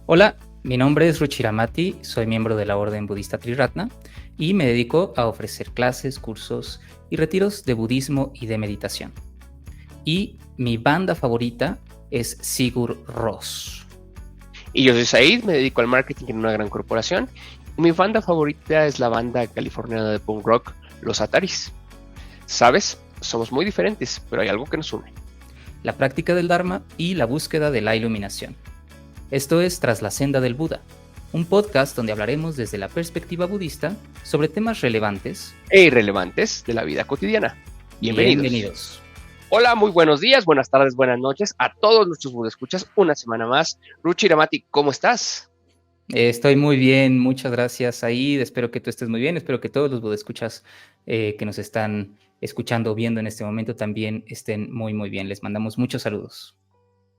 Hola, mi nombre es Ruchiramati, soy miembro de la Orden Budista Triratna y me dedico a ofrecer clases, cursos y retiros de budismo y de meditación. Y mi banda favorita es Sigur Rós. Y yo soy Said, me dedico al marketing en una gran corporación. Y mi banda favorita es la banda californiana de punk rock, Los Ataris. ¿Sabes? Somos muy diferentes, pero hay algo que nos une. La práctica del Dharma y la búsqueda de la iluminación. Esto es Tras la Senda del Buda, un podcast donde hablaremos desde la perspectiva budista sobre temas relevantes E irrelevantes de la vida cotidiana. Bienvenidos. Hola, muy buenos días, buenas tardes, buenas noches a todos nuestros budescuchas. Una semana más. Ruchiramati, ¿cómo estás? Estoy muy bien, muchas gracias, Said. Espero que tú estés muy bien. Espero que todos los budescuchas que nos están escuchando o viendo en este momento también estén muy, muy bien. Les mandamos muchos saludos.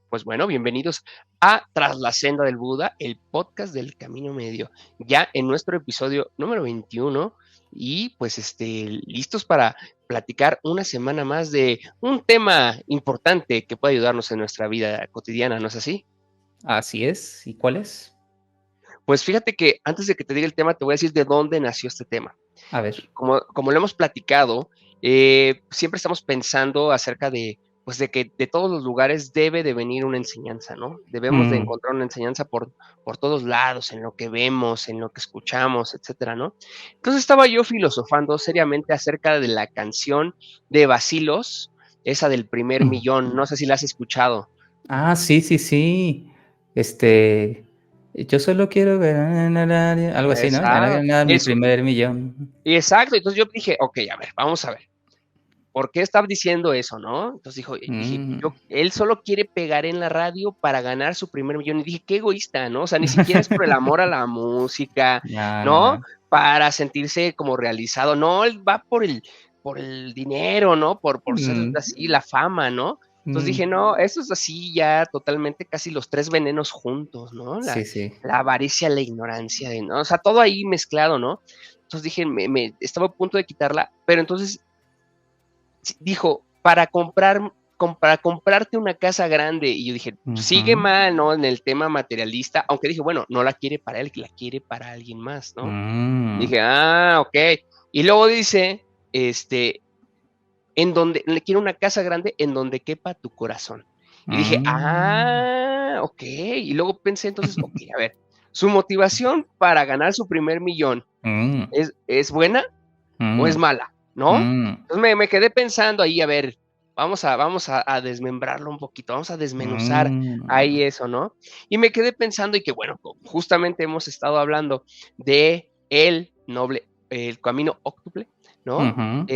Pues bueno, bienvenidos a Tras la Senda del Buda, el podcast del Camino Medio, ya en nuestro episodio número 21 y pues listos para platicar una semana más de un tema importante que puede ayudarnos en nuestra vida cotidiana, ¿no es así? Así es. ¿Y cuál es? Pues fíjate que antes de que te diga el tema, te voy a decir de dónde nació este tema. A ver. Como lo hemos platicado, siempre estamos pensando acerca de, pues de que de todos los lugares debe de venir una enseñanza, ¿no? Debemos de encontrar una enseñanza por todos lados, en lo que vemos, en lo que escuchamos, etcétera, ¿no? Entonces estaba yo filosofando seriamente acerca de la canción de Bacilos, esa del primer millón, no sé si la has escuchado. Ah, sí, sí, sí. Yo solo quiero ver algo así, ¿no? Exacto, Ganar mi eso, primer millón. exacto. Entonces yo dije, ok, a ver, vamos a ver. ¿Por qué estaba diciendo eso, no? Entonces dije, Mm. él solo quiere pegar en la radio para ganar su primer millón. Y dije, qué egoísta, ¿no? O sea, ni siquiera es por el amor a la música, No, no, ¿no? no. Para sentirse como realizado. No, él va por el dinero, ¿no? Por ser Mm, así, la fama, ¿no? Entonces mm. dije, no, eso es así ya totalmente casi los tres venenos juntos, ¿no? Sí, sí. La avaricia, la ignorancia, ¿no? O sea, todo ahí mezclado, ¿no? Entonces dije, estaba a punto de quitarla, pero entonces dijo, para comprarte una casa grande. Y yo dije, sigue Ujú. mal, ¿no? En el tema materialista, aunque dije, bueno, no la quiere para él, que la quiere para alguien más, ¿no? Mm. Dije, ok. Y luego dice, en donde le quiere una casa grande en donde quepa tu corazón. Y dije, Mm. ok. Y luego pensé entonces, ok, a ver, su motivación para ganar su primer millón, Mm. ¿es buena o es Mm. mala? ¿No? Mm. Entonces me quedé pensando ahí, a ver, vamos a desmembrarlo un poquito, vamos a desmenuzar Mm. ahí eso, ¿no? Y me quedé pensando y que bueno, justamente hemos estado hablando de el camino óctuple, ¿no? Ujú.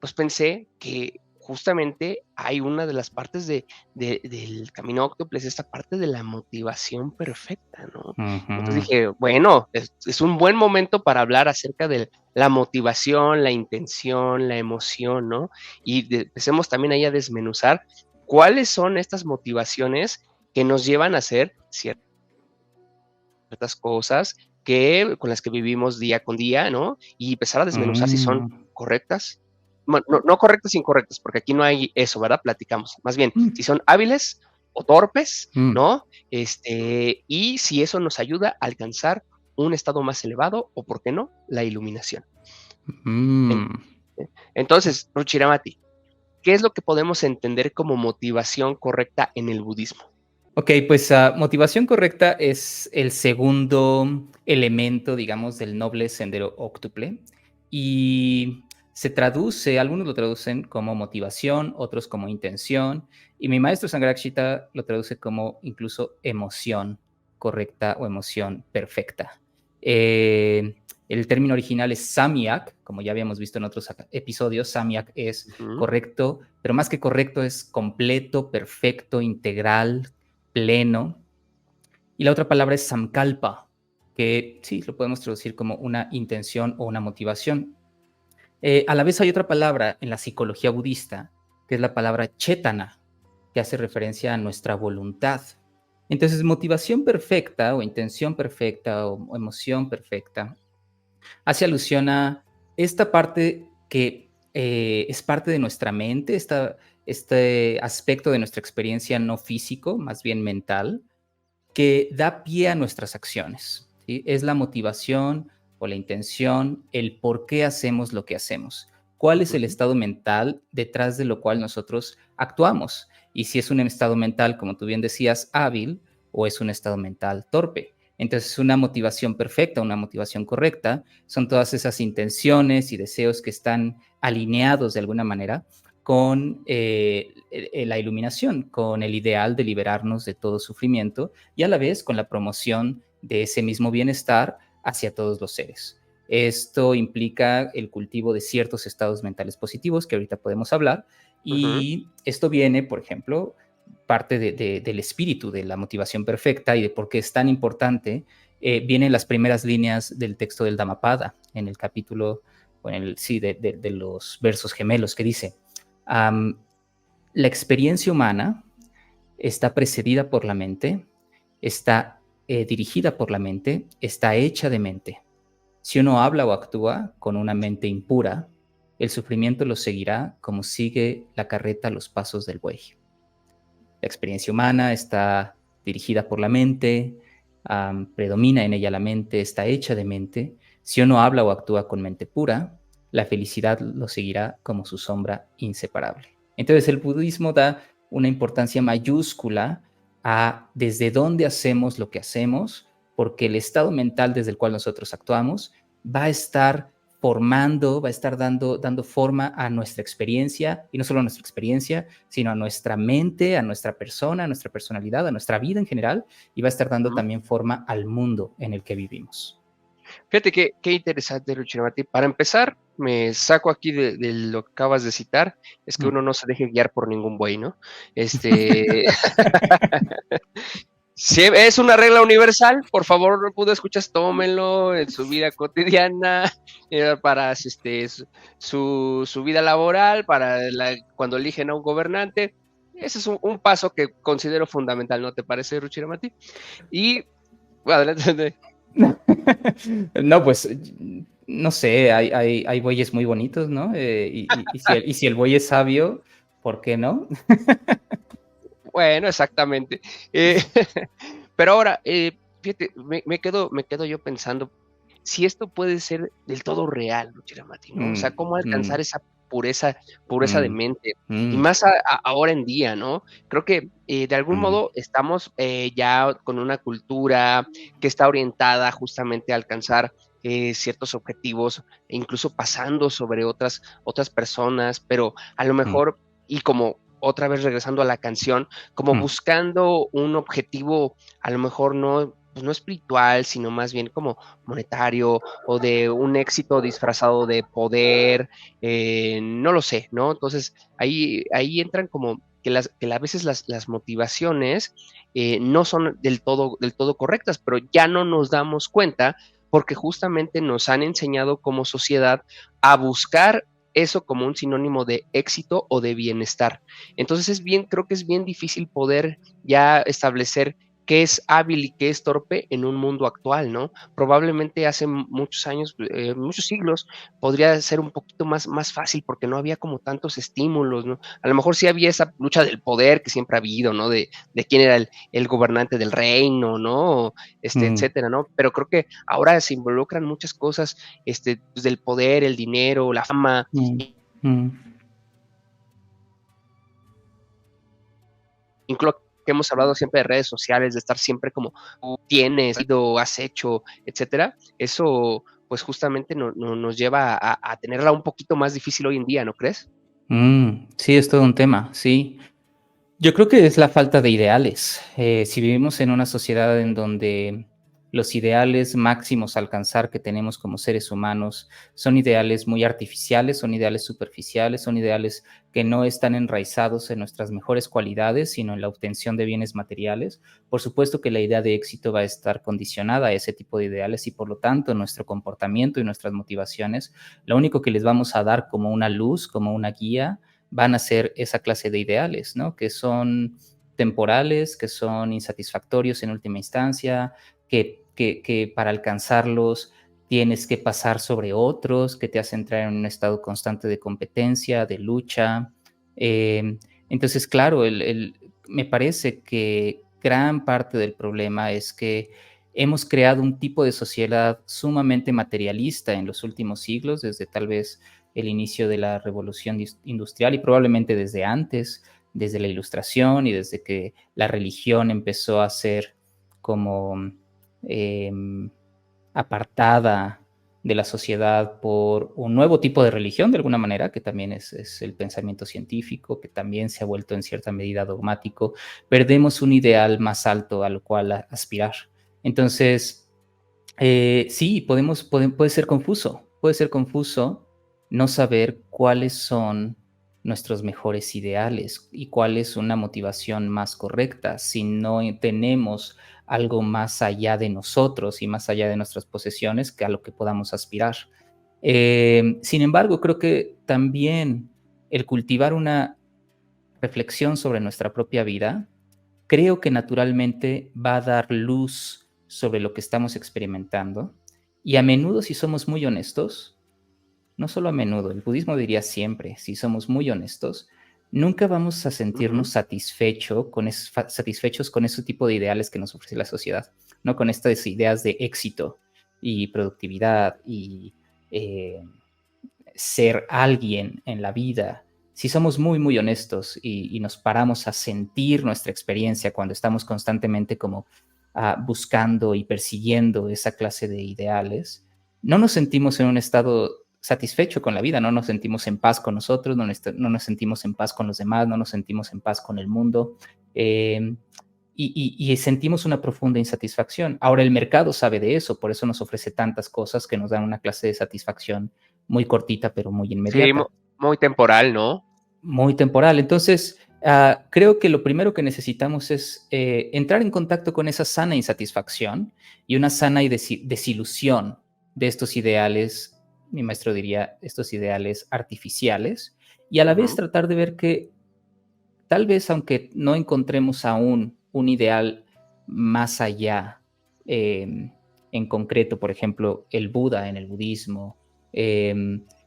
Pues pensé que justamente hay una de las partes del camino óctuple, es esta parte de la motivación perfecta, ¿no? Entonces Ujú. dije, bueno, es un buen momento para hablar acerca de la motivación, la intención, la emoción, ¿no? Y empecemos también ahí a desmenuzar cuáles son estas motivaciones que nos llevan a hacer ciertas cosas con las que vivimos día con día, ¿no? Y empezar a desmenuzar si son Mm. correctas, bueno, no correctas, incorrectas, porque aquí no hay eso, ¿verdad? Platicamos. Más bien, si son hábiles o torpes, Mm. ¿no? Y si eso nos ayuda a alcanzar un estado más elevado o, ¿por qué no?, la iluminación. En- Mm. Entonces, Ruchiramati, ¿qué es lo que podemos entender como motivación correcta en el budismo? Ok, pues motivación correcta es el segundo elemento, digamos, del noble sendero óctuple y se traduce, algunos lo traducen como motivación, otros como intención y mi maestro Sangharakshita lo traduce como incluso emoción correcta o emoción perfecta. Eh, el término original es samyak, como ya habíamos visto en otros episodios, samyak es Ujú. correcto, pero más que correcto es completo, perfecto, integral, pleno. Y la otra palabra es samkalpa, que sí, lo podemos traducir como una intención o una motivación. A la vez hay otra palabra en la psicología budista, que es la palabra chetana, que hace referencia a nuestra voluntad. Entonces, motivación perfecta o intención perfecta o emoción perfecta hace alusión a esta parte que es parte de nuestra mente, este aspecto de nuestra experiencia no físico, más bien mental, que da pie a nuestras acciones, ¿sí? Es la motivación o la intención, el por qué hacemos lo que hacemos. ¿Cuál es el Ujú, estado mental detrás de lo cual nosotros actuamos? Y si es un estado mental, como tú bien decías, hábil, o es un estado mental torpe. Entonces, una motivación perfecta, una motivación correcta, son todas esas intenciones y deseos que están alineados de alguna manera con la iluminación, con el ideal de liberarnos de todo sufrimiento y a la vez con la promoción de ese mismo bienestar hacia todos los seres. Esto implica el cultivo de ciertos estados mentales positivos que ahorita podemos hablar ujú, y esto viene, por ejemplo, parte del espíritu de la motivación perfecta y de por qué es tan importante. Vienen las primeras líneas del texto del Dhammapada en el capítulo, sí, de los versos gemelos que dice, um, la experiencia humana está precedida por la mente, está dirigida por la mente, está hecha de mente. Si uno habla o actúa con una mente impura, el sufrimiento lo seguirá como sigue la carreta los pasos del buey. La experiencia humana está dirigida por la mente, predomina en ella la mente, está hecha de mente. Si uno habla o actúa con mente pura, la felicidad lo seguirá como su sombra inseparable. Entonces el budismo da una importancia mayúscula a desde dónde hacemos lo que hacemos, porque el estado mental desde el cual nosotros actuamos va a estar formando, va a estar dando forma a nuestra experiencia, y no solo a nuestra experiencia, sino a nuestra mente, a nuestra persona, a nuestra personalidad, a nuestra vida en general, y va a estar dando ujú. también forma al mundo en el que vivimos. Fíjate qué interesante, Ruchinamati. Para empezar, me saco aquí de lo que acabas de citar, es que Mm. uno no se deje guiar por ningún buey, ¿no? Este, si es una regla universal, por favor, no pudo escuchas, tómenlo en su vida cotidiana, para su vida laboral, cuando eligen a un gobernante. Ese es un paso que considero fundamental, ¿no te parece, Ruchiramati? Y, bueno, adelante. No, pues no sé, hay bueyes muy bonitos, ¿no? Y si el buey es sabio, ¿por qué no? Bueno, exactamente. Eh, pero ahora, fíjate, me quedo yo pensando si esto puede ser del todo real, Ruchiramati, ¿no? O sea, Mm, cómo mm, alcanzar esa pureza de mm, mente, y mm, más ahora en día, ¿no? Creo que de algún mm, modo estamos ya con una cultura que está orientada justamente a alcanzar ciertos objetivos, e incluso pasando sobre otras personas, pero a lo mm, mejor, y como otra vez regresando a la canción, como mm, buscando un objetivo, a lo mejor no, pues no espiritual, sino más bien como monetario, o de un éxito disfrazado de poder, no lo sé, ¿no? Entonces ahí entran como que a veces las motivaciones no son del todo correctas, pero ya no nos damos cuenta porque justamente nos han enseñado como sociedad a buscar eso como un sinónimo de éxito o de bienestar. Entonces creo que es bien difícil poder ya establecer qué es hábil y qué es torpe en un mundo actual, ¿no? Probablemente hace muchos años, muchos siglos, podría ser un poquito más fácil porque no había como tantos estímulos, ¿no? A lo mejor sí había esa lucha del poder que siempre ha habido, ¿no? De quién era el gobernante del reino, ¿no? mm, Etcétera, ¿no? Pero creo que ahora se involucran muchas cosas, pues, del poder, el dinero, la fama, mm, mm. incluso que hemos hablado siempre de redes sociales, de estar siempre como tú tienes, has hecho, etcétera. Eso, pues justamente nos lleva a tenerla un poquito más difícil hoy en día, ¿no crees? Sí, es todo un tema, sí. Yo creo que es la falta de ideales. Si vivimos en una sociedad en donde los ideales máximos a alcanzar que tenemos como seres humanos son ideales muy artificiales, son ideales superficiales, son ideales que no están enraizados en nuestras mejores cualidades, sino en la obtención de bienes materiales, por supuesto que la idea de éxito va a estar condicionada a ese tipo de ideales y por lo tanto nuestro comportamiento y nuestras motivaciones, lo único que les vamos a dar como una luz, como una guía, van a ser esa clase de ideales, ¿no? Que son temporales, que son insatisfactorios en última instancia, que para alcanzarlos tienes que pasar sobre otros, que te hacen entrar en un estado constante de competencia, de lucha. Eh, entonces, claro, me parece que gran parte del problema es que hemos creado un tipo de sociedad sumamente materialista en los últimos siglos, desde tal vez el inicio de la revolución industrial y probablemente desde antes, desde la Ilustración y desde que la religión empezó a ser como eh, apartada de la sociedad por un nuevo tipo de religión, de alguna manera, que también es el pensamiento científico, que también se ha vuelto en cierta medida dogmático, perdemos un ideal más alto al cual aspirar. Entonces, sí, puede ser confuso no saber cuáles son nuestros mejores ideales y cuál es una motivación más correcta si no tenemos algo más allá de nosotros y más allá de nuestras posesiones que a lo que podamos aspirar. Sin embargo, creo que también el cultivar una reflexión sobre nuestra propia vida, creo que naturalmente va a dar luz sobre lo que estamos experimentando y a menudo, si somos muy honestos, no solo a menudo, el budismo diría siempre, si somos muy honestos, nunca vamos a sentirnos Ujú. satisfechos con ese tipo de ideales que nos ofrece la sociedad, ¿no? Con estas ideas de éxito y productividad y eh, ser alguien en la vida. Si somos muy, muy honestos y nos paramos a sentir nuestra experiencia cuando estamos constantemente como buscando y persiguiendo esa clase de ideales, no nos sentimos en un estado satisfecho con la vida, no nos sentimos en paz con nosotros, no nos sentimos en paz con los demás, no nos sentimos en paz con el mundo. eh, y sentimos una profunda insatisfacción. Ahora el mercado sabe de eso, por eso nos ofrece tantas cosas que nos dan una clase de satisfacción muy cortita, pero muy Sí, inmediata, muy temporal, ¿no? muy temporal. Entonces, creo que lo primero que necesitamos es entrar en contacto con esa sana insatisfacción y una sana desilusión de estos ideales, mi maestro diría, estos ideales artificiales, y a la vez Ujú. tratar de ver que tal vez aunque no encontremos aún un ideal más allá, en concreto, por ejemplo, el Buda en el budismo,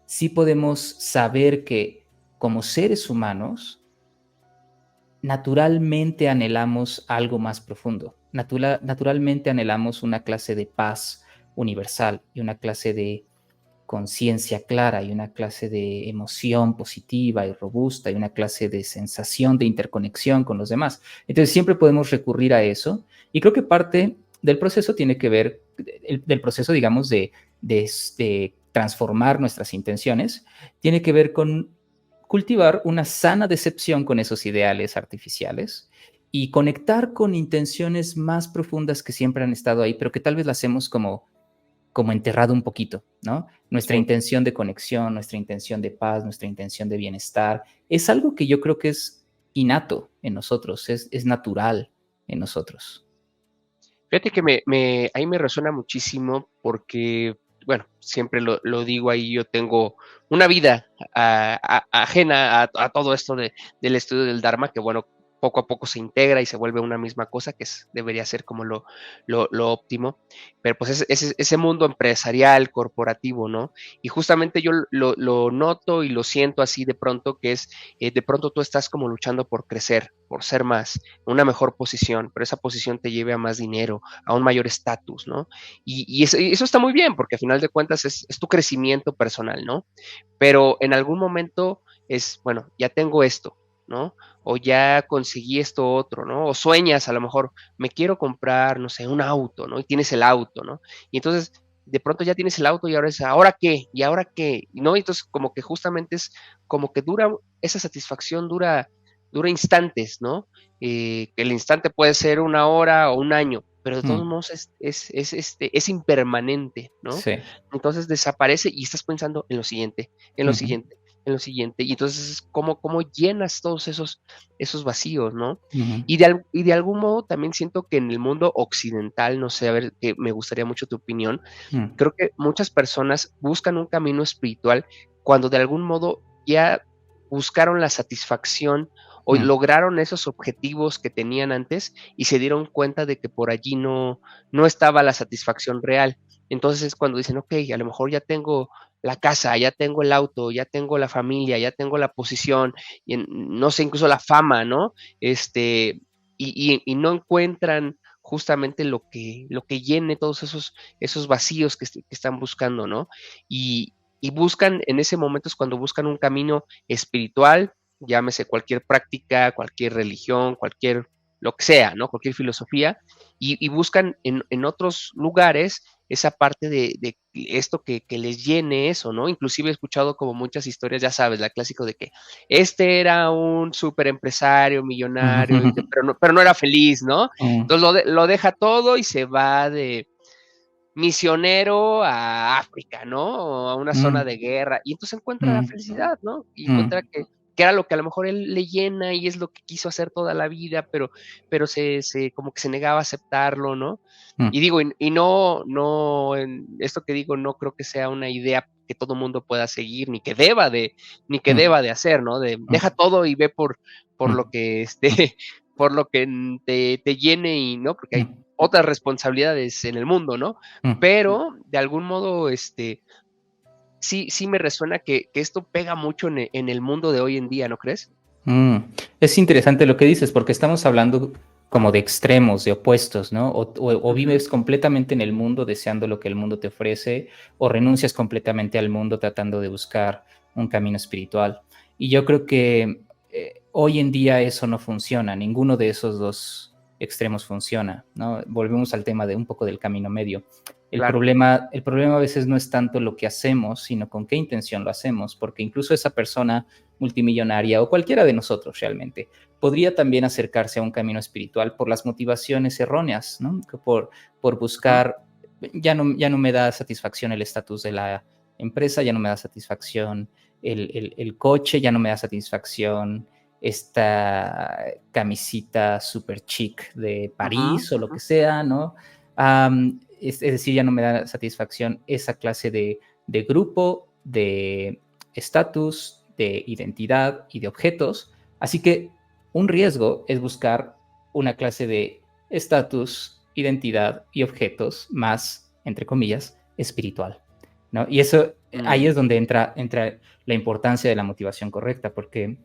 sí podemos saber que como seres humanos naturalmente anhelamos algo más profundo, naturalmente anhelamos una clase de paz universal y una clase de conciencia clara y una clase de emoción positiva y robusta y una clase de sensación de interconexión con los demás. Entonces siempre podemos recurrir a eso y creo que parte del proceso tiene que ver, del proceso, digamos, de transformar nuestras intenciones, tiene que ver con cultivar una sana decepción con esos ideales artificiales y conectar con intenciones más profundas que siempre han estado ahí, pero que tal vez las hemos como enterrado un poquito, ¿no? Nuestra Sí. intención de conexión, nuestra intención de paz, nuestra intención de bienestar, es algo que yo creo que es innato en nosotros, es natural en nosotros. Fíjate que ahí me resuena muchísimo porque, bueno, siempre lo digo ahí, yo tengo una vida ajena a todo esto del estudio del Dharma, que bueno, poco a poco se integra y se vuelve una misma cosa, que debería ser como lo óptimo, pero pues ese mundo empresarial, corporativo, ¿no? Y justamente yo lo noto y lo siento así de pronto, que es, de pronto tú estás como luchando por crecer, por ser más, una mejor posición, pero esa posición te lleve a más dinero, a un mayor estatus, ¿no? Y eso está muy bien, porque a final de cuentas es tu crecimiento personal, ¿no? Pero en algún momento es, bueno, ya tengo esto, ¿no? O ya conseguí esto otro, ¿no? O sueñas, a lo mejor, me quiero comprar, no sé, un auto, ¿no? Y tienes el auto, ¿no? Y entonces, de pronto ya tienes el auto y ahora es, ¿ahora qué? ¿Y ahora qué? ¿No? Y entonces, como que justamente es como que esa satisfacción dura instantes, ¿no? Que el instante puede ser una hora o un año, pero de todos Mm, modos es impermanente, ¿no? sí. Entonces desaparece y estás pensando en lo siguiente, en lo Ujú, siguiente, en lo siguiente. Y entonces, ¿cómo llenas todos esos vacíos, ¿no? ujú, Y de algún modo también siento que en el mundo occidental, no sé, a ver, que me gustaría mucho tu opinión, mm, creo que muchas personas buscan un camino espiritual cuando de algún modo ya buscaron la satisfacción o mm, lograron esos objetivos que tenían antes y se dieron cuenta de que por allí no estaba la satisfacción real. Entonces es cuando dicen, ok, a lo mejor ya tengo la casa, ya tengo el auto, ya tengo la familia, ya tengo la posición, y no sé, incluso la fama, ¿no? Este, y no encuentran justamente lo que llene todos esos vacíos que están buscando, ¿no? Y buscan, en ese momento es cuando buscan un camino espiritual, llámese cualquier práctica, cualquier religión, cualquier lo que sea, ¿no? Cualquier filosofía, y buscan en otros lugares esa parte de esto que les llene eso, ¿no? Inclusive he escuchado como muchas historias, ya sabes, la clásico de que este era un súper empresario, millonario, pero no era feliz, ¿no? Mm, Entonces lo deja todo y se va de misionero a África, ¿no? O a una zona mm, de guerra, y entonces encuentra la mm, felicidad, ¿no? Y encuentra mm, que era lo que a lo mejor él le llena y es lo que quiso hacer toda la vida, pero se como que se negaba a aceptarlo, ¿no? mm, Y digo, y no, en esto que digo, no creo que sea una idea que todo mundo pueda seguir, ni que mm, deba de hacer, ¿no? De mm, deja todo y ve por lo mm, que, por lo que te llene y, ¿no? Porque hay mm, otras responsabilidades en el mundo, ¿no? mm. Pero de algún modo, sí me resuena que esto pega mucho en el mundo de hoy en día, ¿no crees? Mm, es interesante lo que dices, porque estamos hablando como de extremos, de opuestos, ¿no? O Ujú, vives completamente en el mundo deseando lo que el mundo te ofrece, o renuncias completamente al mundo tratando de buscar un camino espiritual. Y yo creo que hoy en día eso no funciona, ninguno de esos dos extremos funciona, ¿no? Volvemos al tema de un poco del camino medio. claro. El problema a veces no es tanto lo que hacemos, sino con qué intención lo hacemos, porque incluso esa persona multimillonaria o cualquiera de nosotros realmente podría también acercarse a un camino espiritual por las motivaciones erróneas, ¿no? Por Ujú, buscar, ya no me da satisfacción el estatus de la empresa, ya no me da satisfacción el coche, ya no me da satisfacción esta camisita super chic de ujú, París o lo ujú. que sea, ¿no? Es decir, ya no me da satisfacción esa clase de grupo, de estatus, de identidad y de objetos. Así que un riesgo es buscar una clase de estatus, identidad y objetos más, entre comillas, espiritual, ¿no? Y eso, ahí Mm, es donde entra la importancia de la motivación correcta, porque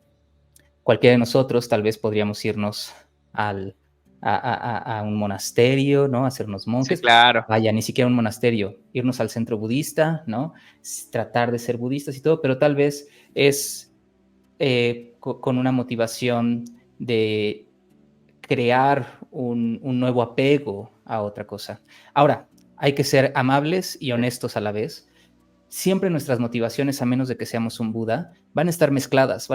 cualquiera de nosotros tal vez podríamos irnos al, a un monasterio, ¿no? Hacernos sí, monjes. claro. Vaya, ni siquiera un monasterio, irnos al centro budista, ¿no? Tratar de ser budistas y todo, pero tal vez es con una motivación de crear un nuevo apego a otra cosa. Ahora, hay que ser amables y honestos a la vez. Siempre nuestras motivaciones, a menos de que seamos un Buda, van a estar mezcladas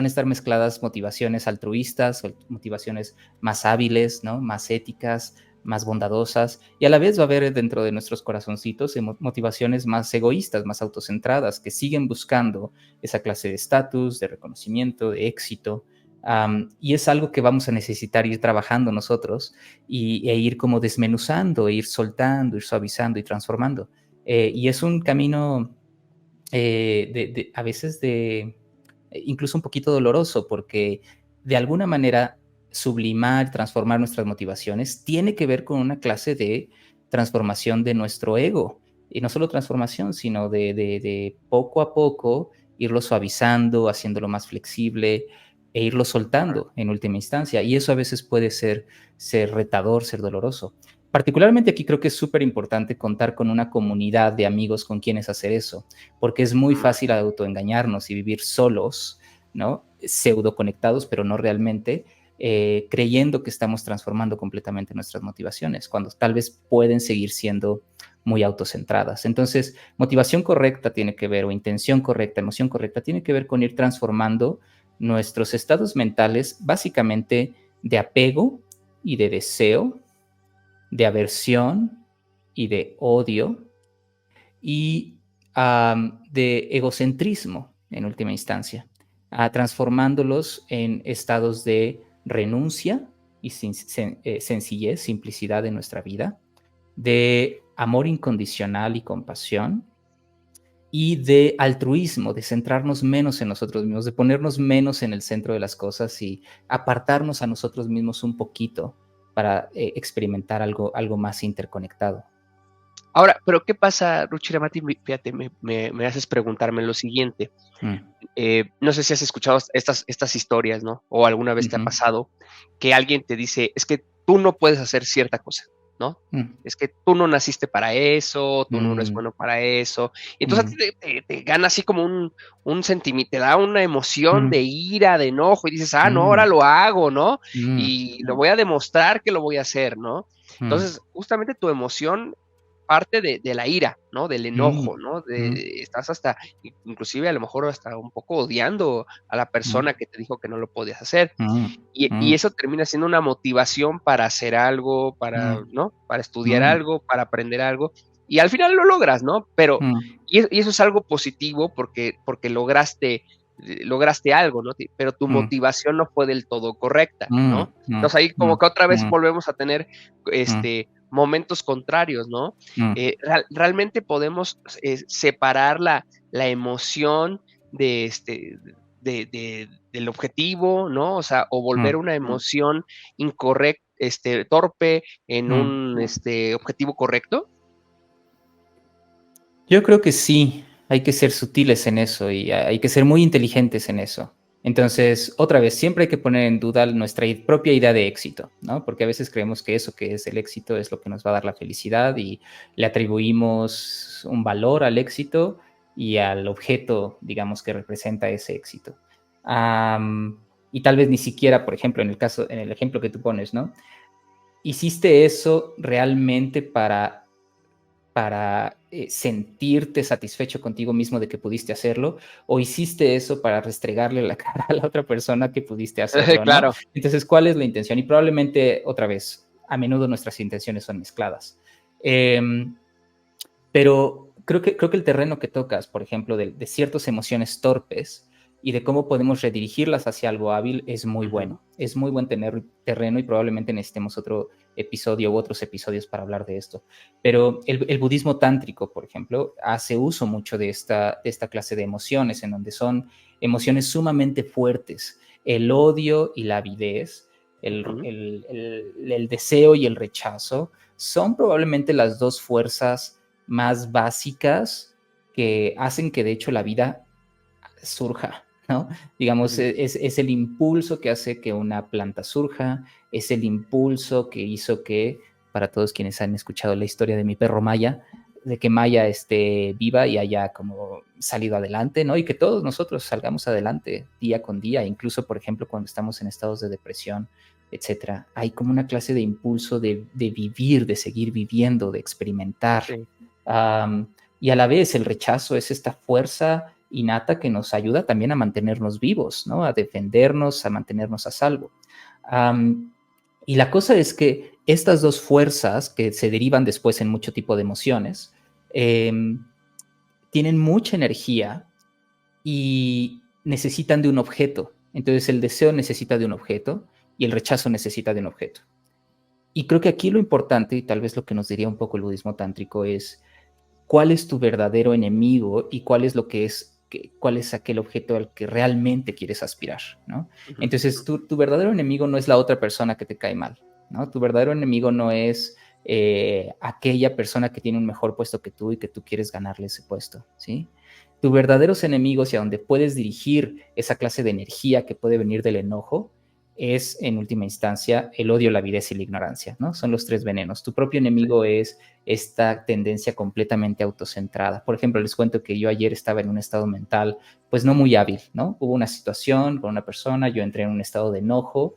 motivaciones altruistas, motivaciones más hábiles, ¿no? Más éticas, más bondadosas, y a la vez va a haber dentro de nuestros corazoncitos motivaciones más egoístas, más autocentradas, que siguen buscando esa clase de estatus, de reconocimiento, de éxito. Y es algo que vamos a necesitar ir trabajando nosotros e ir como desmenuzando, e ir soltando, ir suavizando y transformando. Y es un camino a veces incluso un poquito doloroso, porque de alguna manera sublimar, transformar nuestras motivaciones tiene que ver con una clase de transformación de nuestro ego. Y no solo transformación, sino de poco a poco irlo suavizando, haciéndolo más flexible e irlo soltando en última instancia. Y eso a veces puede ser retador, ser doloroso. Particularmente aquí creo que es súper importante contar con una comunidad de amigos con quienes hacer eso, porque es muy Mm, fácil autoengañarnos y vivir solos, ¿no? Pseudo conectados, pero no realmente, creyendo que estamos transformando completamente nuestras motivaciones, cuando tal vez pueden seguir siendo muy autocentradas. Entonces, motivación correcta tiene que ver, o intención correcta, emoción correcta, tiene que ver con ir transformando nuestros estados mentales básicamente de apego y de deseo, de aversión y de odio y de egocentrismo en última instancia, transformándolos en estados de renuncia y sencillez, simplicidad en nuestra vida, de amor incondicional y compasión, y de altruismo, de centrarnos menos en nosotros mismos, de ponernos menos en el centro de las cosas y apartarnos a nosotros mismos un poquito para experimentar algo más interconectado. ahora, pero, ¿qué pasa, Ruchiramati? Fíjate, me haces preguntarme lo siguiente, Mm, no sé si has escuchado estas historias, ¿no? O alguna vez te ha ujú, pasado que alguien te dice: "Es que tú no puedes hacer cierta cosa, ¿no? mm, Es que tú no naciste para eso, tú no eres mm, bueno para eso. Y entonces a mm, ti te gana así como un sentimiento, te da una emoción mm, de ira, de enojo, y dices, ah, no, ahora mm, lo hago, ¿no? mm, Y lo voy a demostrar que lo voy a hacer, ¿no? mm, Entonces, justamente tu emoción parte de la ira, ¿no? Del enojo, mm, ¿no? mm, Estás hasta, inclusive a lo mejor hasta un poco odiando a la mm, persona que te dijo que no lo podías hacer. mm, Y mm, eso termina siendo una motivación para hacer algo, para, mm, ¿no? Para estudiar mm, algo, para aprender algo, y al final lo logras, ¿no? Pero, mm, y eso es algo positivo porque lograste algo, ¿no? Pero tu mm, motivación no fue del todo correcta, mm, ¿no? mm, Entonces, ahí como mm, que otra vez mm, volvemos a tener, mm, momentos contrarios, ¿no? mm, Realmente podemos, separar la emoción de, del objetivo, ¿no? O sea, o volver mm, una emoción incorrecta, torpe en mm. un, objetivo correcto. Yo creo que sí, hay que ser sutiles en eso y hay que ser muy inteligentes en eso. Entonces, otra vez, siempre hay que poner en duda nuestra propia idea de éxito, ¿no? Porque a veces creemos que eso que es el éxito es lo que nos va a dar la felicidad y le atribuimos un valor al éxito y al objeto, digamos, que representa ese éxito. Y tal vez ni siquiera, por ejemplo, en el ejemplo que tú pones, ¿no? ¿Hiciste eso realmente para sentirte satisfecho contigo mismo de que pudiste hacerlo, o hiciste eso para restregarle la cara a la otra persona que pudiste hacerlo, ¿no? Claro. Entonces, ¿cuál es la intención? Y probablemente, otra vez, a menudo nuestras intenciones son mezcladas. Em, pero creo que el terreno que tocas, por ejemplo, de ciertas emociones torpes y de cómo podemos redirigirlas hacia algo hábil es muy Ujú, bueno. Es muy buen tener terreno y probablemente necesitemos otro episodio u otros episodios para hablar de esto. Pero el budismo tántrico, por ejemplo, hace uso mucho de esta clase de emociones, en donde son emociones sumamente fuertes. El odio y la avidez, ujú, el deseo y el rechazo, son probablemente las dos fuerzas más básicas que hacen que de hecho la vida surja, ¿no? Digamos, ujú. es el impulso que hace que una planta surja, es el impulso que hizo que, para todos quienes han escuchado la historia de mi perro Maya, de que Maya esté viva y haya como salido adelante, ¿no? Y que todos nosotros salgamos adelante día con día, incluso, por ejemplo, cuando estamos en estados de depresión, etcétera. Hay como una clase de impulso de vivir, de seguir viviendo, de experimentar. Sí, Um, y a la vez el rechazo es esta fuerza innata que nos ayuda también a mantenernos vivos, ¿no? A defendernos, a mantenernos a salvo. Um, y la cosa es que estas dos fuerzas que se derivan después en mucho tipo de emociones eh, tienen mucha energía y necesitan de un objeto. Entonces el deseo necesita de un objeto y el rechazo necesita de un objeto. Y creo que aquí lo importante, y tal vez lo que nos diría un poco el budismo tántrico, es cuál es tu verdadero enemigo y cuál es aquel objeto al que realmente quieres aspirar, ¿no? ujú, Entonces, tu verdadero enemigo no es la otra persona que te cae mal, ¿no? Tu verdadero enemigo no es aquella persona que tiene un mejor puesto que tú y que tú quieres ganarle ese puesto, ¿sí? Tus verdaderos enemigos y a donde puedes dirigir esa clase de energía que puede venir del enojo es, en última instancia, el odio, la avidez y la ignorancia, ¿no? Son los tres venenos. Tu propio sí, enemigo es esta tendencia completamente autocentrada. Por ejemplo, les cuento que yo ayer estaba en un estado mental, pues no muy hábil, ¿no? Hubo una situación con una persona, yo entré en un estado de enojo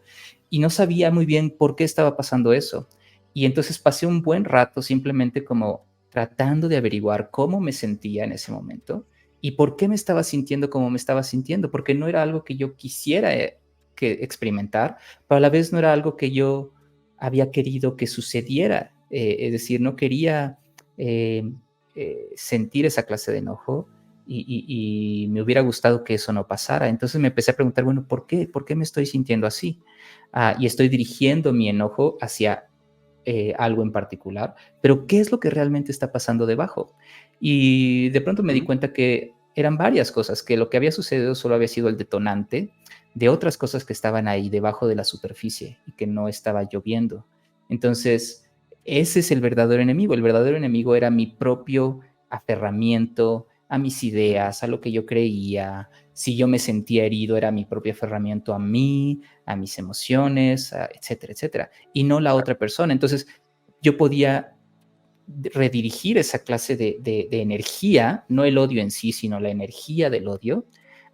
y no sabía muy bien por qué estaba pasando eso. Y entonces pasé un buen rato simplemente como tratando de averiguar cómo me sentía en ese momento y por qué me estaba sintiendo como me estaba sintiendo, porque no era algo que yo quisiera que experimentar, pero a la vez no era algo que yo había querido que sucediera. Es decir, no quería eh, sentir esa clase de enojo y me hubiera gustado que eso no pasara. Entonces me empecé a preguntar, bueno, ¿por qué? ¿Por qué me estoy sintiendo así? Y estoy dirigiendo mi enojo hacia algo en particular, pero ¿qué es lo que realmente está pasando debajo? Y de pronto me di ujú, cuenta que eran varias cosas, que lo que había sucedido solo había sido el detonante de otras cosas que estaban ahí debajo de la superficie y que no estaba lloviendo. Entonces, ese es el verdadero enemigo. El verdadero enemigo era mi propio aferramiento a mis ujú, ideas, a lo que yo creía, si yo me sentía herido era mi propio aferramiento a mí, a mis emociones, etcétera, etcétera, y no la otra persona. Entonces yo podía redirigir esa clase de energía, no el odio en sí, sino la energía del odio,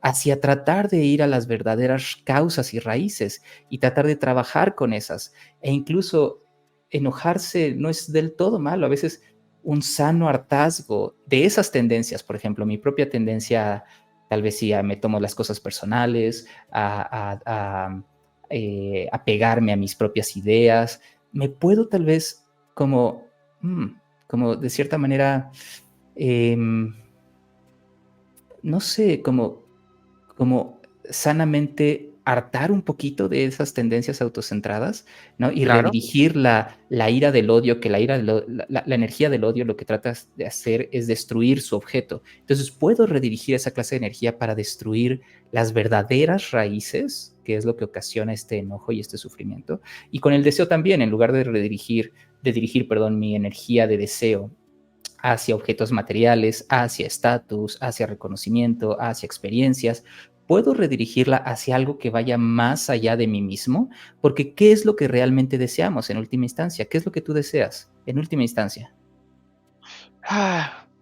hacia tratar de ir a las verdaderas causas y raíces y tratar de trabajar con esas. E incluso enojarse no es del todo malo. A veces un sano hartazgo de esas tendencias, por ejemplo, mi propia tendencia, tal vez si me tomo las cosas personales, a pegarme a mis propias ideas, me puedo tal vez como, como de cierta manera, eh, no sé, como sanamente hartar un poquito de esas tendencias autocentradas, ¿no? Y Claro. redirigir la ira del odio, que la energía del odio lo que tratas de hacer es destruir su objeto. Entonces puedo redirigir esa clase de energía para destruir las verdaderas raíces, que es lo que ocasiona este enojo y este sufrimiento. Y con el deseo también, en lugar de dirigir, perdón, mi energía de deseo hacia objetos materiales, hacia estatus, hacia reconocimiento, hacia experiencias, puedo redirigirla hacia algo que vaya más allá de mí mismo, porque ¿qué es lo que realmente deseamos en última instancia? ¿Qué es lo que tú deseas en última instancia?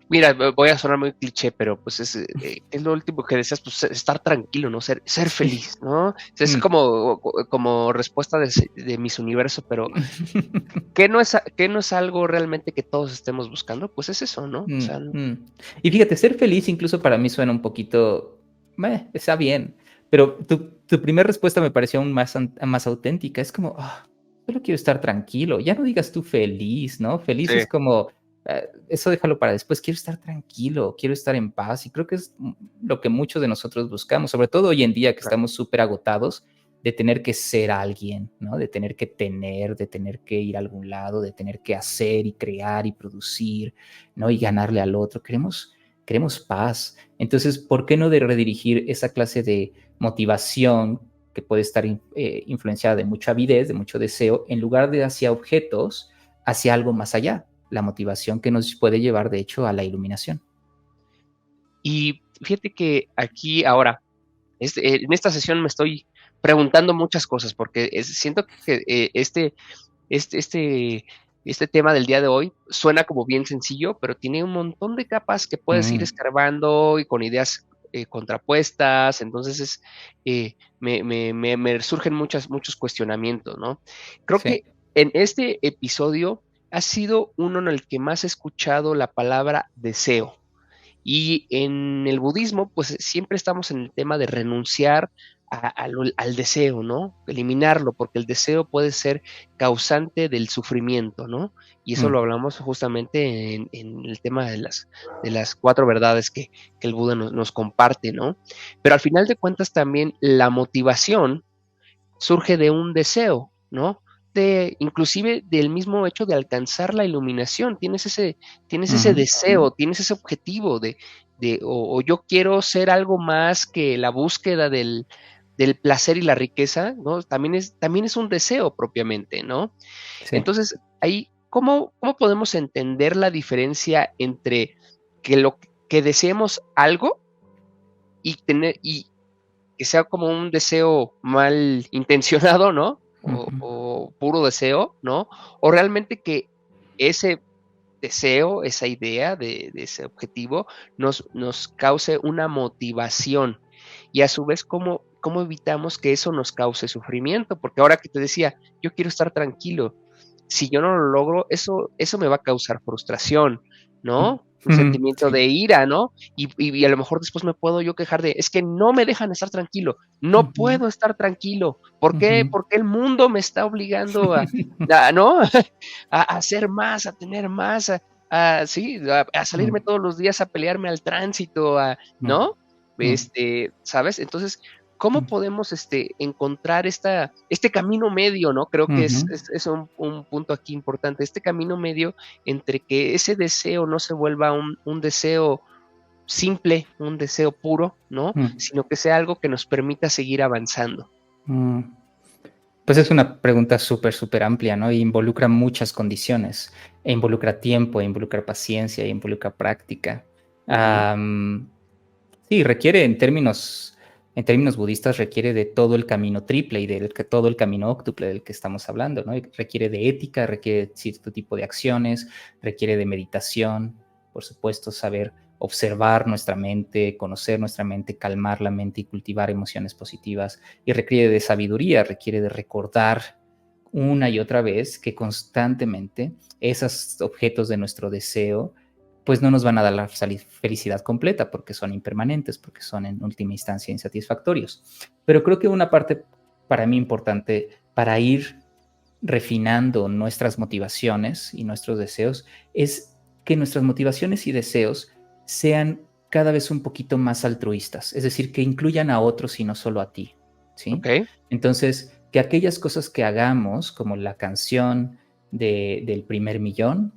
Mira, voy a sonar muy cliché, pero pues es lo último que deseas, pues estar tranquilo, ¿no? Ser Sí. feliz, ¿no? Es Mm. como respuesta de Miss Universo, pero ¿qué no es algo realmente que todos estemos buscando? Pues es eso, ¿no? O Mm, sea, Y fíjate, ser feliz incluso para mí suena un poquito, está bien, pero tu primera respuesta me pareció aún más auténtica. Es como, solo quiero estar tranquilo. Ya no digas tú feliz, ¿no? Feliz sí, es como, eso déjalo para después. Quiero estar tranquilo, quiero estar en paz. Y creo que es lo que muchos de nosotros buscamos, sobre todo hoy en día que claro. estamos súper agotados de tener que ser alguien, ¿no? De tener que tener, de tener que ir a algún lado, de tener que hacer y crear y producir, ¿no? Y ganarle al otro. Queremos paz. Entonces, ¿por qué no de redirigir esa clase de motivación que puede estar influenciada de mucha avidez, de mucho deseo, en lugar de hacia objetos, hacia algo más allá? La motivación que nos puede llevar, de hecho, a la iluminación. Y fíjate que aquí ahora, en esta sesión me estoy preguntando muchas cosas, porque siento que este, este, este tema del día de hoy suena como bien sencillo, pero tiene un montón de capas que puedes ir Mm, escarbando y con ideas contrapuestas. Entonces me surgen muchos cuestionamientos, ¿no? Creo sí. que en este episodio ha sido uno en el que más he escuchado la palabra deseo. Y en el budismo, pues siempre estamos en el tema de renunciar al deseo, ¿no? Eliminarlo, porque el deseo puede ser causante del sufrimiento, ¿no? Y eso Mm, lo hablamos justamente en el tema de las cuatro verdades que el Buda nos comparte, ¿no? Pero al final de cuentas también la motivación surge de un deseo, ¿no? Inclusive del mismo hecho de alcanzar la iluminación, tienes ese ujú, deseo, tienes ese objetivo o yo quiero ser algo más que la búsqueda del placer y la riqueza, ¿no? También es un deseo propiamente, ¿no? sí. Entonces, ahí, ¿cómo podemos entender la diferencia entre que deseemos algo y que sea como un deseo mal intencionado, ¿no? O, Ujú, o puro deseo, ¿no? O realmente que ese deseo, esa idea de ese objetivo nos cause una motivación y a su vez cómo evitamos que eso nos cause sufrimiento, porque ahora que te decía, yo quiero estar tranquilo, si yo no lo logro, eso me va a causar frustración, ¿no? Un ujú, sentimiento sí. de ira, ¿no? Y a lo mejor después me puedo yo quejar es que no me dejan estar tranquilo, no Ujú, puedo estar tranquilo, ¿por qué? ujú. Porque el mundo me está obligando ¿no? A hacer más, a tener más, sí, a salirme Mm, todos los días a pelearme al tránsito, mm, ¿no? mm, ¿Sabes? Entonces, ¿cómo mm, podemos encontrar este camino medio, ¿no? Creo que es, ujú, es, es un punto aquí importante, este camino medio entre que ese deseo no se vuelva un deseo simple, un deseo puro, ¿no? mm, Sino que sea algo que nos permita seguir avanzando. mm. Pues es una pregunta súper, súper amplia, ¿no? Y involucra muchas condiciones. E involucra tiempo, e involucra paciencia, e involucra práctica. Ujú. Am, Sí, requiere en términos budistas, requiere de todo el camino triple y todo el camino óctuple del que estamos hablando, ¿no? Y requiere de ética, requiere de cierto tipo de acciones, requiere de meditación, por supuesto, saber observar nuestra mente, conocer nuestra mente, calmar la mente y cultivar emociones positivas. Y requiere de sabiduría, requiere de recordar una y otra vez que constantemente esos objetos de nuestro deseo pues no nos van a dar la felicidad completa porque son impermanentes, porque son en última instancia insatisfactorios. Pero creo que una parte para mí importante para ir refinando nuestras motivaciones y nuestros deseos es que nuestras motivaciones y deseos sean cada vez un poquito más altruistas, es decir, que incluyan a otros y no solo a ti, ¿sí? Ok. Entonces, que aquellas cosas que hagamos, como la canción del primer millón,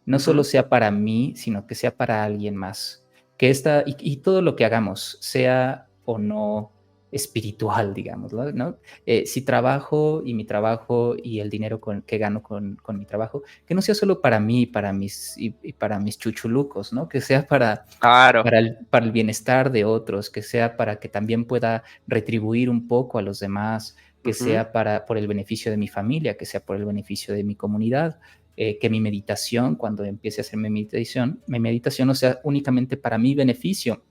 no solo Ujú. sea para mí, sino que sea para alguien más. Que y todo lo que hagamos, sea o no espiritual, digamos, ¿no? Si trabajo y mi trabajo y el dinero que gano con mi trabajo, que no sea solo para mí y para mis chuchulucos, ¿no? Que sea Claro. para el bienestar de otros, que sea para que también pueda retribuir un poco a los demás, que Ujú. sea por el beneficio de mi familia, que sea por el beneficio de mi comunidad, que mi meditación, cuando empiece a hacer mi meditación no sea únicamente para mi beneficio.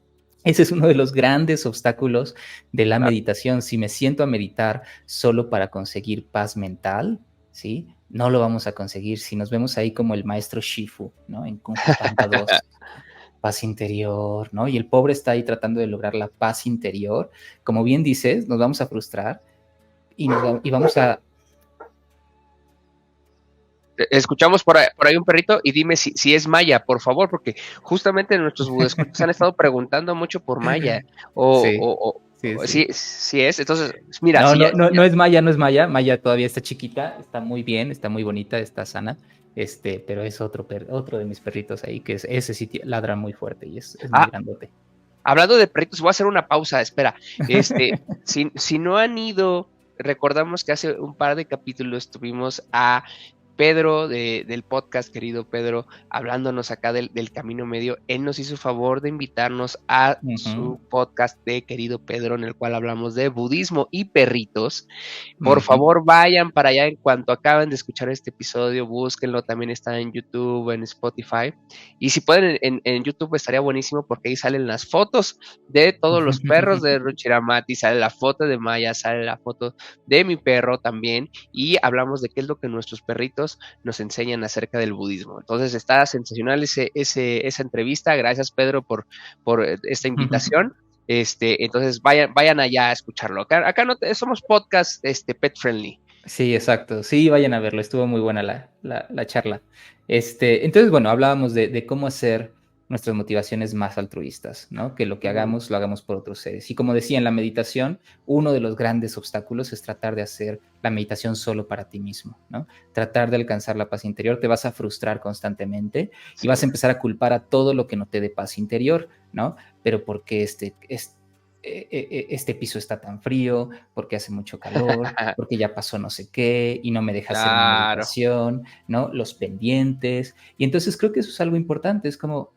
Ese es uno de los grandes obstáculos de la Claro. meditación. Si me siento a meditar solo para conseguir paz mental, ¿sí? No lo vamos a conseguir. Si nos vemos ahí como el maestro Shifu, ¿no? En Kung Fu Panda 2, paz interior, ¿no? Y el pobre está ahí tratando de lograr la paz interior. Como bien dices, nos vamos a frustrar y vamos a... Escuchamos por ahí un perrito y dime si es Maya, por favor, porque justamente nuestros escuchas han estado preguntando mucho por Maya. Sí, sí, Sí, sí. sí es. Entonces, mira, No, si ya, no, no, no es Maya, no es Maya. Maya todavía está chiquita, está muy bien, está muy bonita, está sana. Pero es otro de mis perritos ahí, ese sí ladra muy fuerte y es muy ah, grandote. hablando de perritos, voy a hacer una pausa, espera. Si no han ido, recordamos que hace un par de capítulos tuvimos a Pedro del podcast, querido Pedro, hablándonos acá del camino medio. Él nos hizo favor de invitarnos a Ujú, su podcast de querido Pedro, en el cual hablamos de budismo y perritos. Por ujú. favor, vayan para allá en cuanto acaben de escuchar este episodio, búsquenlo, también está en YouTube, en Spotify. Y si pueden en YouTube estaría buenísimo porque ahí salen las fotos de todos los perros de Ruchiramati, sale la foto de Maya, sale la foto de mi perro también y hablamos de qué es lo que nuestros perritos nos enseñan acerca del budismo. Entonces está sensacional esa entrevista. Gracias Pedro por esta invitación. Entonces vayan allá a escucharlo. Acá no somos podcast pet friendly. Sí, exacto. Sí, vayan a verlo. Estuvo muy buena la charla. Entonces, bueno, hablábamos de cómo hacer nuestras motivaciones más altruistas, ¿no? Que lo que Ujú. hagamos lo hagamos por otros seres. Y como decía en la meditación, uno de los grandes obstáculos es tratar de hacer la meditación solo para ti mismo, ¿no? Tratar de alcanzar la paz interior, te vas a frustrar constantemente y Sí. vas a empezar a culpar a todo lo que no te dé paz interior, ¿no? Pero porque este piso está tan frío, porque hace mucho calor, porque ya pasó no sé qué y no me deja hacer mi Claro. meditación, ¿no? Los pendientes. Y entonces creo que eso es algo importante, es como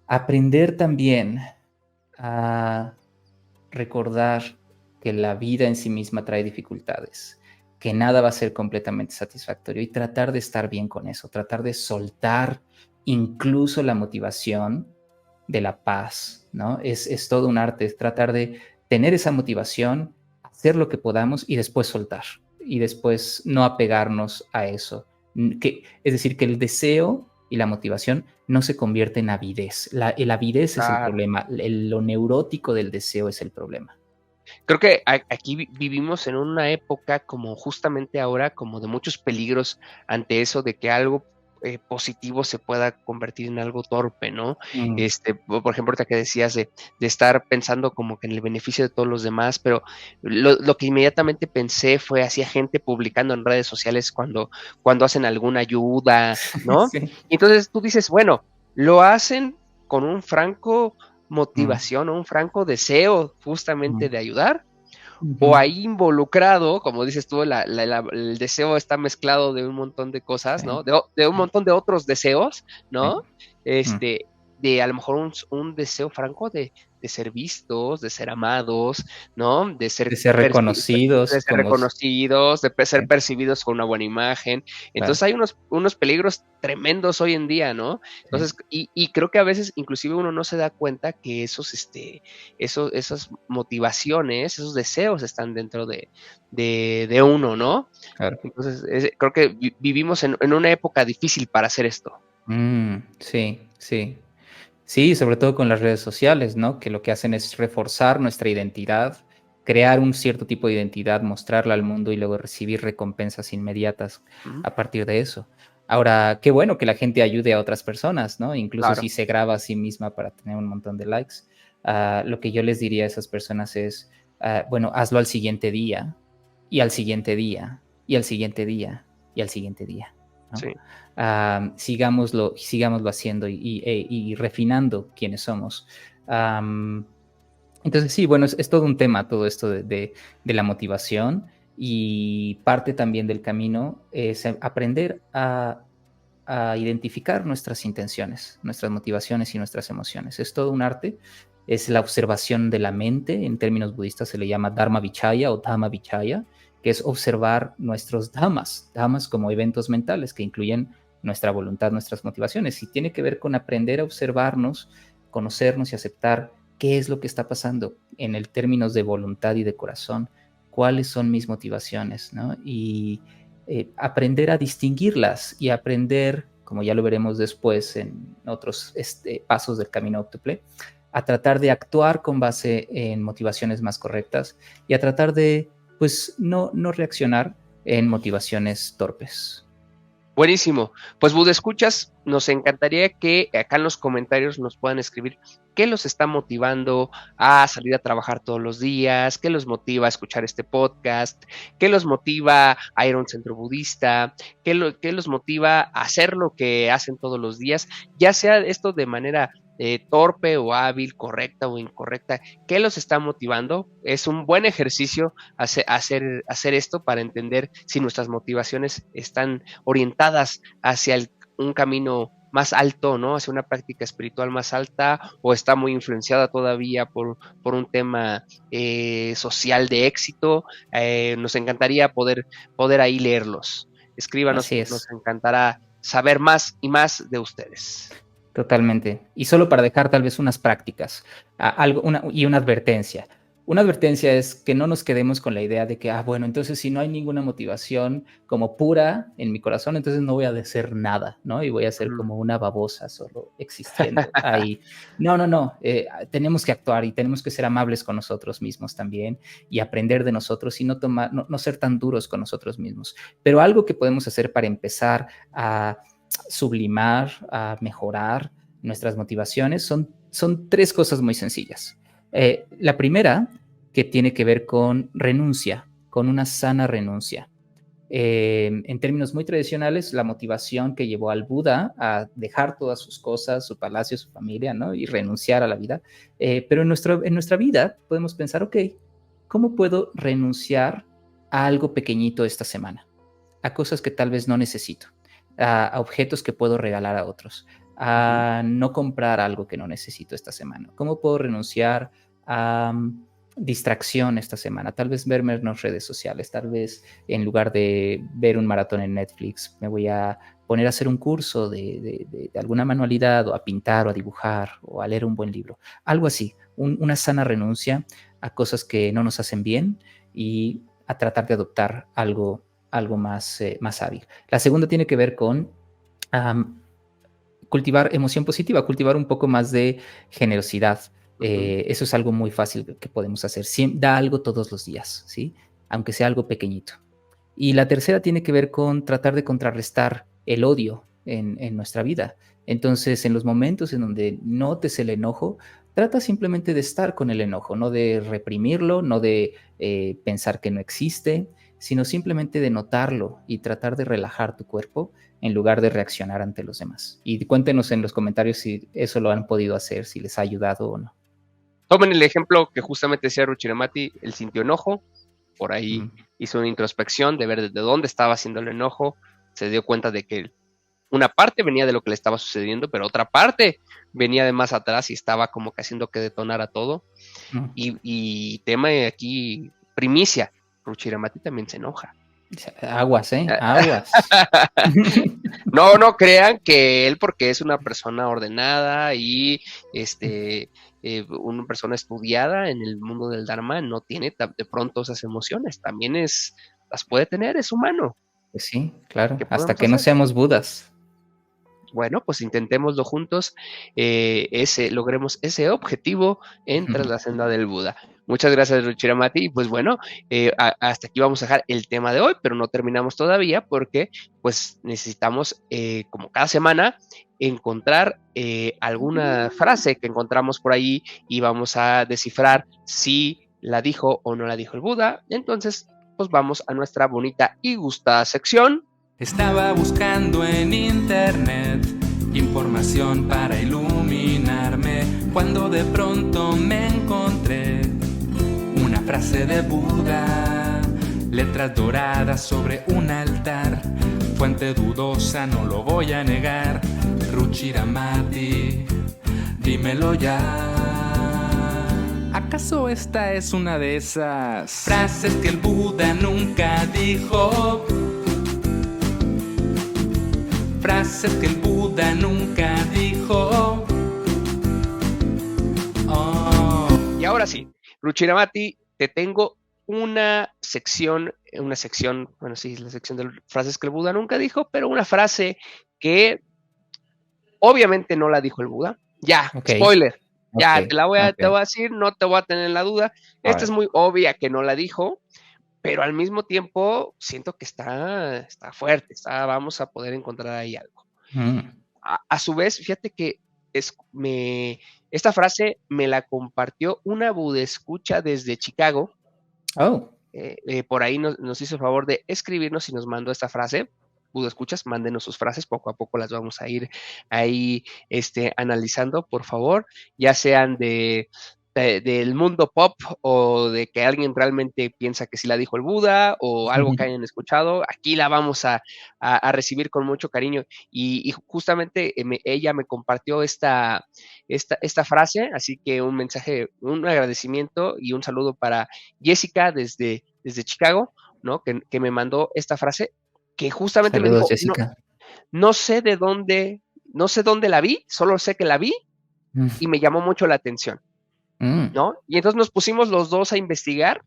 aprender también a recordar que la vida en sí misma trae dificultades, que nada va a ser completamente satisfactorio y tratar de estar bien con eso, tratar de soltar incluso la motivación de la paz, ¿no? Es todo un arte, es tratar de tener esa motivación, hacer lo que podamos y después soltar, y después no apegarnos a eso. Es decir, que el deseo y la motivación no se convierte en avidez. La avidez es el Claro. problema, lo neurótico del deseo es el problema. Creo que aquí vivimos en una época como justamente ahora, como de muchos peligros ante eso de que algo positivo se pueda convertir en algo torpe, ¿no? Mm. Por ejemplo, ahorita que decías de estar pensando como que en el beneficio de todos los demás, pero lo que inmediatamente pensé fue hacia gente publicando en redes sociales cuando hacen alguna ayuda, ¿no? Sí. Y entonces tú dices, bueno, lo hacen con un franco Mm, motivación o un franco deseo justamente mm, de ayudar, o ujú. ahí involucrado, como dices tú, el deseo está mezclado de un montón de cosas, Sí, ¿no? De un sí, montón de otros deseos, ¿no? sí. Mm, Este, de a lo mejor un deseo franco de ser vistos, de ser amados, ¿no? De ser reconocidos De ser como... reconocidos, de ser percibidos con una buena imagen. Entonces Claro, hay unos peligros tremendos hoy en día, ¿no? sí. Entonces, y creo que a veces inclusive uno no se da cuenta que esas motivaciones, esos deseos están dentro de uno, ¿no? Claro. Entonces, creo que vivimos en una época difícil para hacer esto. Sí, sí. Sí, sobre todo con las redes sociales, ¿no? Que lo que hacen es reforzar nuestra identidad, crear un cierto tipo de identidad, mostrarla al mundo y luego recibir recompensas inmediatas Ujú, a partir de eso. Ahora, qué bueno que la gente ayude a otras personas, ¿no? Incluso claro, si se graba a sí misma para tener un montón de likes. Lo que yo les diría a esas personas es, bueno, hazlo al siguiente día, y al siguiente día, y al siguiente día, y al siguiente día, ¿no? sí. Sigámoslo haciendo y refinando quiénes somos. Entonces, sí, bueno, es todo un tema, todo esto de la motivación, y parte también del camino es aprender a identificar nuestras intenciones, nuestras motivaciones y nuestras emociones. Es todo un arte, es la observación de la mente, en términos budistas se le llama Dharma Vichaya o Dhamma Vichaya, que es observar nuestros dhammas como eventos mentales que incluyen nuestra voluntad, nuestras motivaciones, y tiene que ver con aprender a observarnos, conocernos y aceptar qué es lo que está pasando en el términos de voluntad y de corazón, cuáles son mis motivaciones, ¿no? Y aprender a distinguirlas y aprender, como ya lo veremos después en otros pasos del camino óptuple, a tratar de actuar con base en motivaciones más correctas y a tratar de, pues, no reaccionar en motivaciones torpes. Buenísimo. Pues, escuchas, nos encantaría que acá en los comentarios nos puedan escribir qué los está motivando a salir a trabajar todos los días, qué los motiva a escuchar este podcast, qué los motiva a ir a un centro budista, qué los motiva a hacer lo que hacen todos los días, ya sea esto de manera torpe o hábil, correcta o incorrecta, qué los está motivando. Es un buen ejercicio hacer esto para entender si nuestras motivaciones están orientadas hacia un camino más alto, ¿no? Hacia una práctica espiritual más alta, o está muy influenciada todavía por un tema social de éxito. Nos encantaría poder ahí leerlos. Escríbanos, Así nos es. encantará saber más y más de ustedes. Totalmente. Y solo para dejar tal vez unas prácticas, y una advertencia. Una advertencia es que no nos quedemos con la idea de que, bueno, entonces si no hay ninguna motivación como pura en mi corazón, entonces no voy a hacer nada, ¿no? Y voy a ser Ujú. como una babosa solo existiendo ahí. No, no, no. Tenemos que actuar y tenemos que ser amables con nosotros mismos también y aprender de nosotros y no ser tan duros con nosotros mismos. Pero algo que podemos hacer para empezar a sublimar, a mejorar nuestras motivaciones, son tres cosas muy sencillas. La primera, que tiene que ver con renuncia, con una sana renuncia. En términos muy tradicionales, la motivación que llevó al Buda a dejar todas sus cosas, su palacio, su familia, ¿no? Y renunciar a la vida. Pero en nuestra vida podemos pensar, ok, ¿cómo puedo renunciar a algo pequeñito esta semana? A cosas que tal vez no necesito, a objetos que puedo regalar a otros, Ujú. a no comprar algo que no necesito esta semana. ¿Cómo puedo renunciar a distracción esta semana? Tal vez ver menos redes sociales, tal vez en lugar de ver un maratón en Netflix, me voy a poner a hacer un curso de alguna manualidad, o a pintar, o a dibujar, o a leer un buen libro. Algo así, una sana renuncia a cosas que no nos hacen bien y a tratar de adoptar algo más hábil. La segunda tiene que ver con um, cultivar emoción positiva, cultivar un poco más de generosidad. Ujú. Eso es algo muy fácil que podemos hacer. Da algo todos los días, ¿sí? Aunque sea algo pequeñito. Y la tercera tiene que ver con tratar de contrarrestar el odio en nuestra vida. Entonces, en los momentos en donde notes el enojo, trata simplemente de estar con el enojo, no de reprimirlo, no de pensar que no existe, sino simplemente de notarlo y tratar de relajar tu cuerpo en lugar de reaccionar ante los demás. Y cuéntenos en los comentarios si eso lo han podido hacer, si les ha ayudado o no. Tomen el ejemplo que justamente decía Ruchiramati, él sintió enojo, por ahí Mm, hizo una introspección de ver desde dónde estaba haciendo el enojo, se dio cuenta de que una parte venía de lo que le estaba sucediendo, pero otra parte venía de más atrás y estaba como que haciendo que detonara todo. Y tema aquí, primicia, Ruchiramati también se enoja. Aguas, aguas. No crean que él, porque es una persona ordenada y una persona estudiada en el mundo del Dharma, no tiene de pronto esas emociones. También las puede tener, es humano. Pues sí, claro, ¿Qué hasta podemos que no hacer? seamos Budas. Bueno, pues intentémoslo juntos, logremos ese objetivo en Tras la Senda del Buda. Muchas gracias, Ruchiramati. Y pues bueno, hasta aquí vamos a dejar el tema de hoy, pero no terminamos todavía porque pues necesitamos, como cada semana, encontrar alguna frase que encontramos por ahí y vamos a descifrar si la dijo o no la dijo el Buda. Entonces, pues vamos a nuestra bonita y gustada sección. Estaba buscando en internet información para iluminarme cuando de pronto me encontré una frase de Buda, letras doradas sobre un altar, fuente dudosa, no lo voy a negar. Ruchiramati, dímelo ya. ¿Acaso esta es una de esas frases que el Buda nunca dijo? Frases que el Buda nunca dijo. Oh. Y ahora sí, Ruchiramati, te tengo una sección, bueno, sí, la sección de frases que el Buda nunca dijo, pero una frase que obviamente no la dijo el Buda. Ya, spoiler. Ya, te voy a decir, no te voy a tener en la duda. Esta es muy obvia que no la dijo, pero al mismo tiempo siento que está fuerte, vamos a poder encontrar ahí algo. A su vez, fíjate que esta frase me la compartió una budescucha desde Chicago. Por ahí nos hizo el favor de escribirnos y nos mandó esta frase. Budescuchas, mándenos sus frases, poco a poco las vamos a ir ahí analizando, por favor, ya sean del mundo pop o de que alguien realmente piensa que sí la dijo el Buda o algo que hayan escuchado. Aquí la vamos a recibir con mucho cariño y justamente ella me compartió esta frase, así que un mensaje, un agradecimiento y un saludo para Jessica desde Chicago, ¿no? Que me mandó esta frase que justamente me dijo, Jessica. No sé dónde la vi, solo sé que la vi y me llamó mucho la atención, ¿no? Y entonces nos pusimos los dos a investigar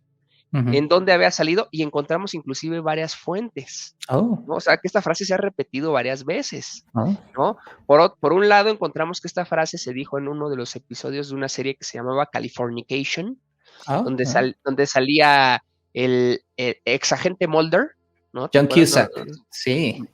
en dónde había salido y encontramos inclusive varias fuentes, ¿no? O sea, que esta frase se ha repetido varias veces, ¿no? Por un lado, encontramos que esta frase se dijo en uno de los episodios de una serie que se llamaba Californication, donde salía el ex agente Mulder, ¿no? John Cusack, sí.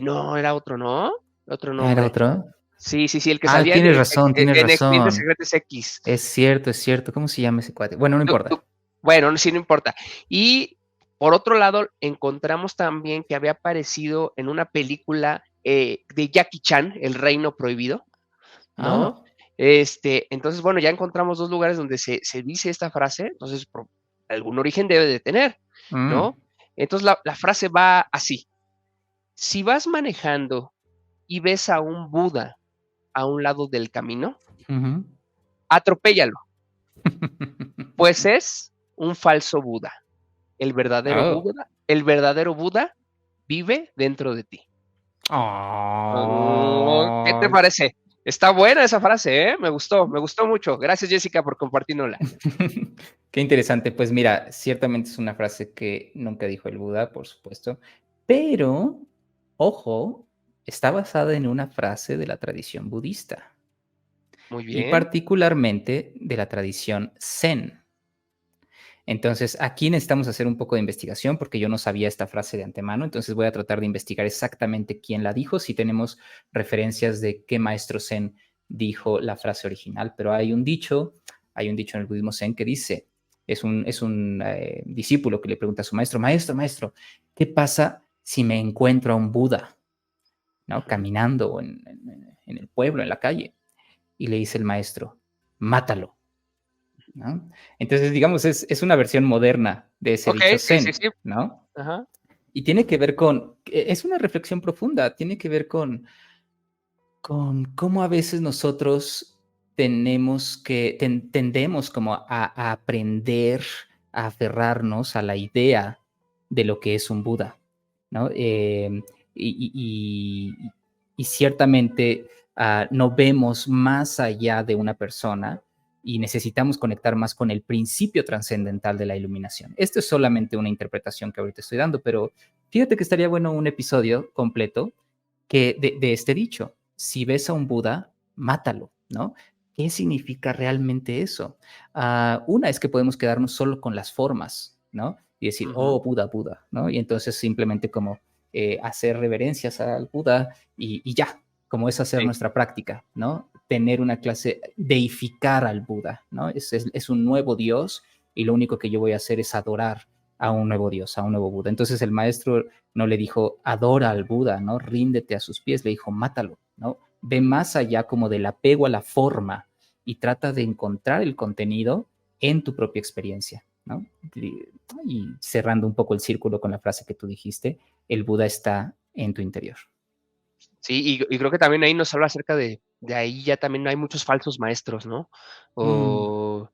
No, era otro, ¿no? Otro nombre. ¿Era otro? Sí, el que salía tienes razón. en Expedientes Secretos X. Es cierto. ¿Cómo se llama ese cuate? Bueno, no importa. Bueno, sí, no importa. Y por otro lado, encontramos también que había aparecido en una película de Jackie Chan, El Reino Prohibido, ¿no? Entonces, bueno, ya encontramos dos lugares donde se dice esta frase, entonces algún origen debe de tener, ¿no? Entonces la frase va así: si vas manejando y ves a un Buda a un lado del camino, atropéllalo, pues es un falso Buda. El verdadero Buda vive dentro de ti. ¿Qué te parece? Está buena esa frase, ¿eh? Me gustó mucho. Gracias, Jessica, por compartirnosla. Qué interesante. Pues mira, ciertamente es una frase que nunca dijo el Buda, por supuesto, pero, ojo, está basada en una frase de la tradición budista. Muy bien. Y particularmente de la tradición Zen. Entonces, aquí necesitamos hacer un poco de investigación porque yo no sabía esta frase de antemano, entonces voy a tratar de investigar exactamente quién la dijo, si tenemos referencias de qué maestro Zen dijo la frase original, pero hay un dicho en el budismo Zen que dice, es un discípulo que le pregunta a su maestro, maestro, ¿qué pasa si me encuentro a un Buda, ¿no? Caminando en el pueblo, en la calle? Y le dice el maestro, mátalo, ¿no? Entonces, digamos, es una versión moderna de ese dicho Zen, sí. ¿no? Ajá. Y tiene que ver es una reflexión profunda, tiene que ver con cómo a veces nosotros tendemos como a aprender, a aferrarnos a la idea de lo que es un Buda, ¿no? Y ciertamente no vemos más allá de una persona y necesitamos conectar más con el principio trascendental de la iluminación. Esto es solamente una interpretación que ahorita estoy dando, pero fíjate que estaría bueno un episodio completo de este dicho. Si ves a un Buda, mátalo, ¿no? ¿Qué significa realmente eso? Una es que podemos quedarnos solo con las formas, ¿no? Y decir, oh, Buda, Buda, ¿no? Y entonces simplemente como hacer reverencias al Buda y ya, como es hacer nuestra práctica, ¿no? Tener una clase, deificar al Buda, ¿no? Es un nuevo Dios y lo único que yo voy a hacer es adorar a un nuevo Dios, a un nuevo Buda. Entonces el maestro no le dijo, adora al Buda, ¿no? Ríndete a sus pies, le dijo, mátalo, ¿no? Ve más allá como del apego a la forma y trata de encontrar el contenido en tu propia experiencia, ¿no? Y cerrando un poco el círculo con la frase que tú dijiste, el Buda está en tu interior. Sí, y creo que también ahí nos habla acerca de ahí ya también hay muchos falsos maestros, ¿no? O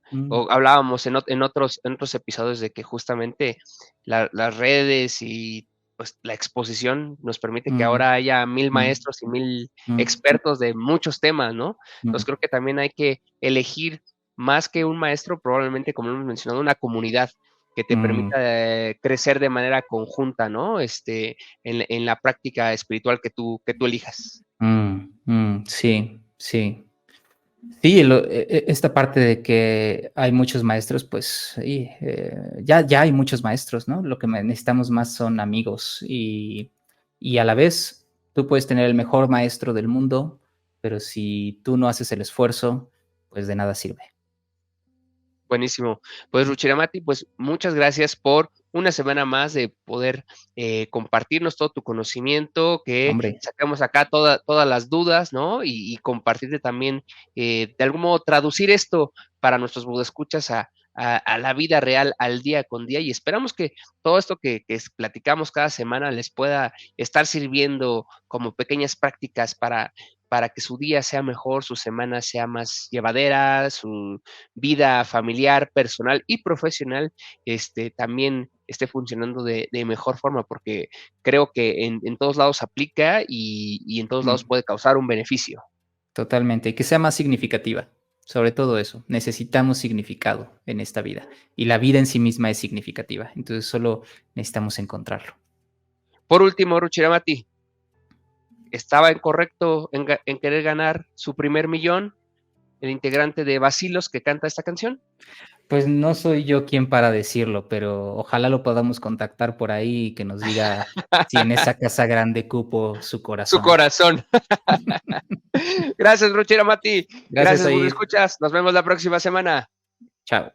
hablábamos en otros episodios de que justamente las redes y pues la exposición nos permite que ahora haya 1000 maestros y 1000 expertos de muchos temas, ¿no? Entonces creo que también hay que elegir más que un maestro, probablemente, como hemos mencionado, una comunidad que te permita crecer de manera conjunta, ¿no? En la práctica espiritual que tú elijas. Sí, sí. Sí, esta parte de que hay muchos maestros, pues ya hay muchos maestros, ¿no? Lo que necesitamos más son amigos y a la vez tú puedes tener el mejor maestro del mundo, pero si tú no haces el esfuerzo, pues de nada sirve. Buenísimo. Pues Ruchiramati, pues muchas gracias por una semana más de poder compartirnos todo tu conocimiento, que sacamos acá todas las dudas, ¿no? Y compartirte también, de algún modo, traducir esto para nuestros escuchas a la vida real, al día con día. Y esperamos que todo esto que platicamos cada semana les pueda estar sirviendo como pequeñas prácticas para que su día sea mejor, su semana sea más llevadera, su vida familiar, personal y profesional, también esté funcionando de mejor forma, porque creo que en todos lados aplica y en todos lados puede causar un beneficio. Totalmente, y que sea más significativa, sobre todo eso. Necesitamos significado en esta vida y la vida en sí misma es significativa, entonces solo necesitamos encontrarlo. Por último, Ruchiramati, ¿estaba incorrecto en querer ganar su primer millón el integrante de Bacilos que canta esta canción? Pues no soy yo quien para decirlo, pero ojalá lo podamos contactar por ahí y que nos diga si en esa casa grande cupo su corazón. Su corazón. Gracias, Ruchiramati. Gracias, Gracias, escuchas. Nos vemos la próxima semana. Chao.